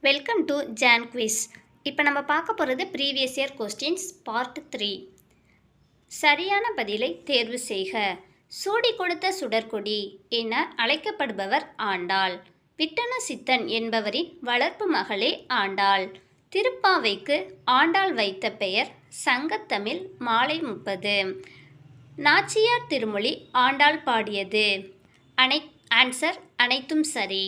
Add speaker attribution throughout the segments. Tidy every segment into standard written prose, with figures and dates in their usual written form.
Speaker 1: Welcome to John quiz. இப்போ நம்ம பார்க்க போகிறது ப்ரீவியஸ் இயர் கொஸ்டின்ஸ் பார்ட் 3. சரியான பதிலை தேர்வு செய்க. சூடி கொடுத்த சுடற்கொடி என அழைக்கப்படுபவர் ஆண்டாள். விட்டன சித்தன் என்பவரின் வளர்ப்பு மகளே ஆண்டாள். திருப்பாவைக்கு ஆண்டாள் வைத்த பெயர் சங்கத்தமிழ் மாலை 30. நாச்சியார் திருமொழி ஆண்டாள் பாடியது. ஆன்சர் அனைத்தும் சரி.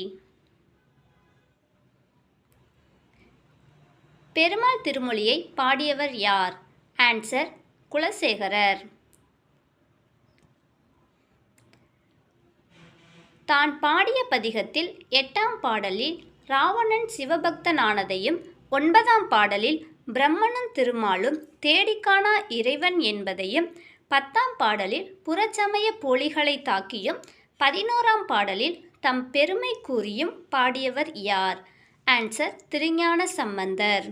Speaker 1: பெருமாள் திருமொழியை பாடியவர் யார்? ஆன்சர் குலசேகரர். தான் பாடிய பதிகத்தில் 8ஆம் பாடலில் ராவணன் சிவபக்தனானதையும் 9ஆம் பாடலில் பிரம்மனும் திருமாலும் தேடிக்காணா இறைவன் என்பதையும் 10ஆம் பாடலில் புறச்சமய போலிகளை தாக்கியும் 11ஆம் பாடலில் தம் பெருமை கூறியும் பாடியவர் யார்? ஆன்சர் திருஞான சம்பந்தர்.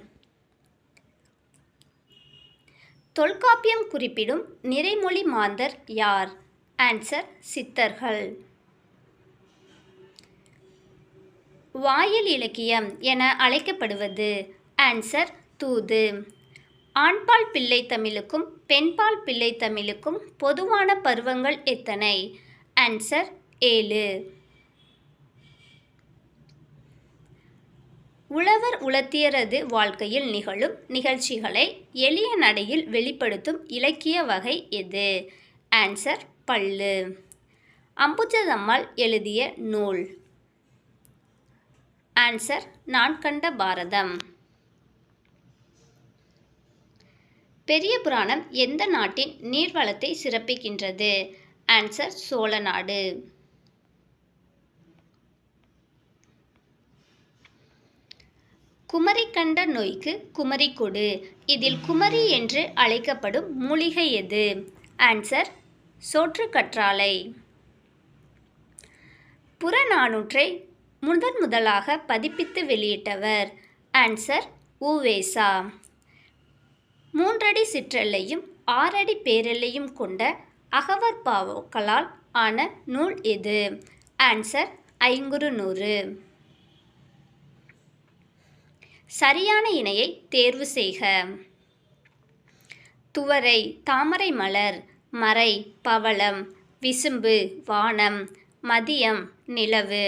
Speaker 1: தொல்காப்பியம் குறிப்பிடும் நிறைமொழி மாந்தர் யார்? ஆன்சர் சித்தர்கள். வாயில் இலக்கியம் என அழைக்கப்படுவது. ஆன்சர் தூது. ஆண்பால் பிள்ளை தமிழுக்கும் பெண்பால் பிள்ளை தமிழுக்கும் பொதுவான பருவங்கள் எத்தனை? ஆன்சர் 7. உழவர் உலத்தியரது வாழ்க்கையில் நிகழும் நிகழ்ச்சிகளை எளிய நடையில் வெளிப்படுத்தும் இலக்கிய வகை எது? ஆன்சர் பள்ளு. அம்புஜதம்மாள் எழுதிய நூல். ஆன்சர் நான் கண்ட பாரதம். பெரிய புராணம் எந்த நாட்டின் நீர்வளத்தை சிறப்பிக்கின்றது? ஆன்சர் சோழ நாடு. குமரி கண்ட நோய்க்கு குமரி கொடு. இதில் குமரி என்று அழைக்கப்படும் மூலிகை எது? ஆன்சர் சோற்றுக்கற்றாழை. புறநானூற்றை முதலாக பதிப்பித்து வெளியிட்டவர். ஆன்சர் உவேசா. 3 அடி சிற்றெல்லையும் 6 அடி பேரெல்லையும் கொண்ட அகவற்பாக்களால் ஆன நூல் எது? ஆன்சர் ஐங்குறுநூறு. சரியான இணையை தேர்வு செய்க. துவரை தாமரை மலர், மறை பவளம், விசும்பு வானம், மதியம் நிலவு.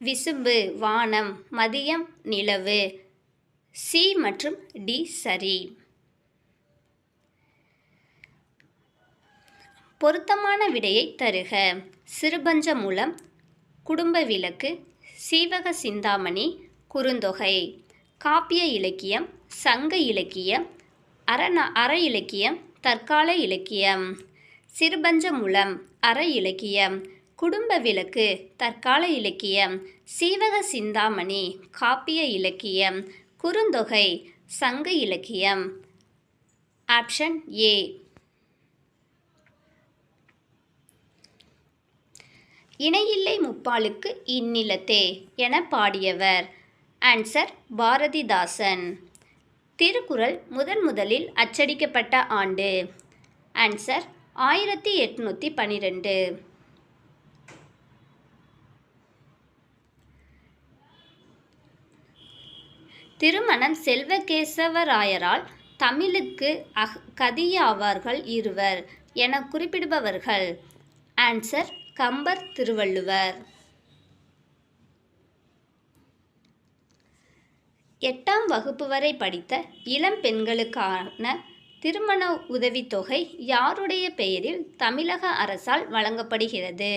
Speaker 1: விசும்பு வானம் மதியம் நிலவு. சி மற்றும் டி சரி. பொருத்தமான விடையை தருக. சிறுபஞ்ச மூலம், குடும்ப விளக்கு, சீவக சிந்தாமணி, குறுந்தொகை. காப்பிய இலக்கியம், சங்க இலக்கியம், அற இலக்கியம், தற்கால இலக்கியம். சிறுபஞ்ச மூலம் அற இலக்கியம், குடும்ப விளக்கு தற்கால இலக்கியம், சீவக சிந்தாமணி காப்பிய இலக்கியம், குறுந்தொகை சங்க இலக்கியம். Option A. இணையில்லை முப்பாலுக்கு இந்நிலத்தே என பாடியவர். ஆன்சர் பாரதிதாசன். திருக்குறள் முதலில் அச்சடிக்கப்பட்ட ஆண்டு. ஆன்சர் 1812. திருமணம் செல்வகேசவராயரால் தமிழுக்கு கதியாவார்கள் இருவர் என குறிப்பிடுபவர்கள். ஆன்சர் கம்பர், திருவள்ளுவர். 8ஆம் வகுப்பு வரை படித்த இளம் பெண்களுக்கான திருமண உதவித்தொகை யாருடைய பெயரில் தமிழக அரசால் வழங்கப்படுகிறது?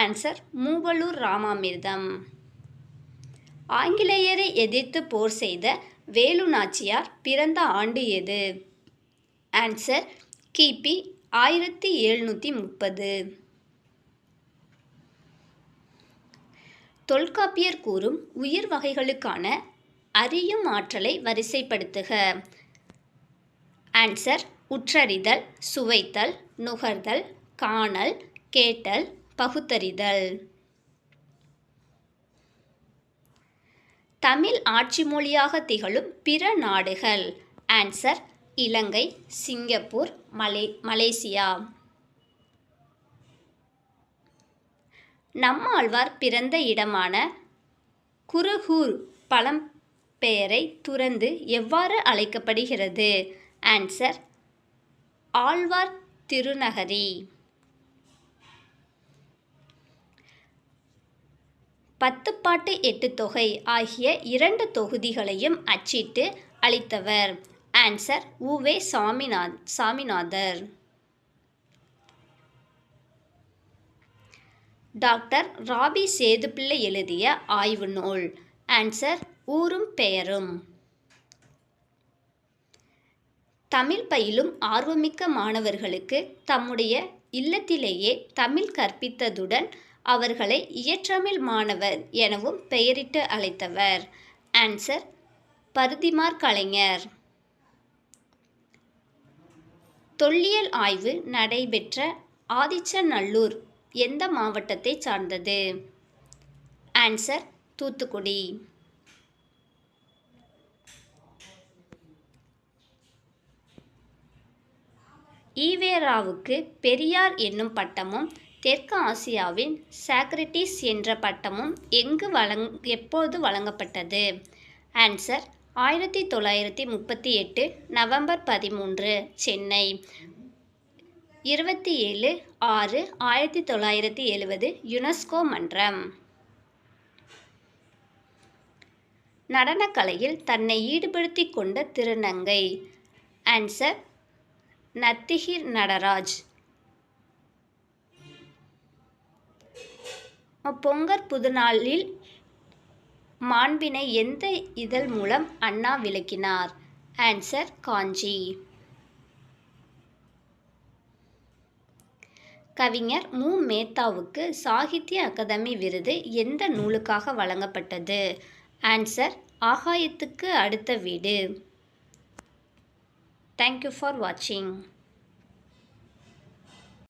Speaker 1: ஆன்சர் மூவலூர் ராமாமிர்தம். ஆங்கிலேயரை எதிர்த்து போர் செய்த வேலு நாச்சியார் பிறந்த ஆண்டு எது? ஆன்சர் கிபி 1730. தொல்காப்பியர் கூறும் உயிர் வகைகளுக்கான அறியும் ஆற்றலை வரிசைப்படுத்துக. ஆன்சர் உற்றறிதல், சுவைத்தல், நுகர்தல், காணல், கேட்டல், பகுத்தறிதல். தமிழ் ஆட்சி மொழியாக திகழும் பிற நாடுகள். ஆன்சர் இலங்கை, சிங்கப்பூர், மலேசியா. நம்மாழ்வார் பிறந்த இடமான குருகூர் பழம்பெயரை துறந்து எவ்வாறு அழைக்கப்படுகிறது? ஆன்சர் ஆழ்வார் திருநகரி. பத்துப்பாட்டு எட்டுத்தொகை ஆகிய 2 தொகுதிகளையும் அச்சிட்டு அளித்தவர். ஆன்சர் உ.வே. சாமிநாதர். டாக்டர் ராபி சேதுப்பிள்ளை எழுதிய ஆய்வு நூல். ஆன்சர் ஊரும் பெயரும். தமிழ் பயிலும் ஆர்வமிக்க மாணவர்களுக்கு தம்முடைய இல்லத்திலேயே தமிழ் கற்பித்ததுடன் அவர்களை இயற்றமிழ் மாணவர் எனவும் பெயரிட்டு அழைத்தவர். ஆன்சர் பரிதிமாற் கலைஞர். தொல்லியல் ஆய்வு நடைபெற்ற ஆதிச்சநல்லூர் எந்த மாவட்டத்தை சார்ந்தது? ஆன்சர் தூத்துக்குடி. ஈவேராவுக்கு பெரியார் என்னும் பட்டமும் தெற்கு ஆசியாவின் சாக்ரட்டிஸ் என்ற பட்டமும் எப்போது வழங்கப்பட்டது? Answer 1938 November 13 Chennai. 27/6/1970 யுனெஸ்கோ மன்றம். நடனக்கலையில் தன்னை ஈடுபடுத்திக் கொண்ட திருநங்கை. ஆன்சர் நர்த்தகி நடராஜ். பொங்கற் புதுநாளில் மாண்பினை எந்த இதழ் மூலம் அண்ணா விளக்கினார்? ஆன்சர் காஞ்சி. கவிஞர் மு. மேத்தாவுக்கு சாகித்ய அகாதமி விருது எந்த நூலுக்காக வழங்கப்பட்டது? ஆன்சர் ஆகாயத்துக்கு அடுத்த வீடு. தேங்க்யூ ஃபார் வாட்சிங்.